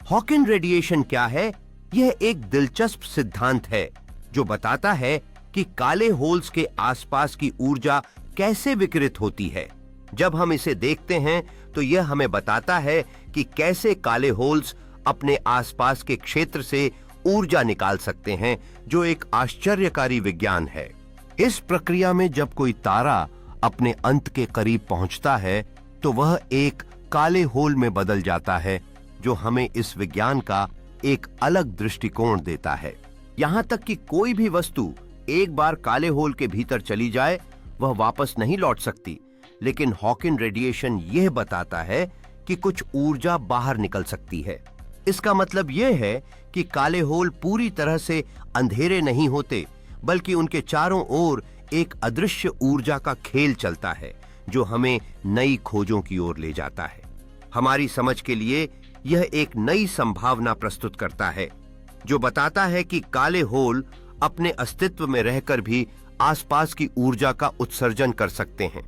Hawking radiation क्या है? यह एक दिलचस्प सिद्धांत है जो बताता है कि काले होल्स के आसपास की ऊर्जा कैसे विकिरित होती है। जब हम इसे देखते हैं तो यह हमें बताता है कि कैसे काले होल्स अपने आसपास के क्षेत्र से ऊर्जा निकाल सकते हैं, जो एक आश्चर्यकारी विज्ञान है। इस प्रक्रिया में जब कोई तारा अपने अंत के करीब पहुंचता है तो वह एक काले होल में बदल जाता है, जो हमें इस विज्ञान का एक अलग दृष्टिकोण देता है। यहां तक कि कोई भी वस्तु एक बार काले होल के भीतर चली जाए वह वापस नहीं लौट सकती, लेकिन हॉकिंग रेडिएशन यह बताता है कि कुछ ऊर्जा बाहर निकल सकती है। इसका मतलब यह है कि काले होल पूरी तरह से अंधेरे नहीं होते, बल्कि उनके चारों ओर एक अदृश्य ऊर्जा का खेल चलता है जो हमें नई खोजों की ओर ले जाता है। हमारी समझ के लिए यह एक नई संभावना प्रस्तुत करता है जो बताता है कि काले होल अपने अस्तित्व में रहकर भी आसपास की ऊर्जा का उत्सर्जन कर सकते हैं।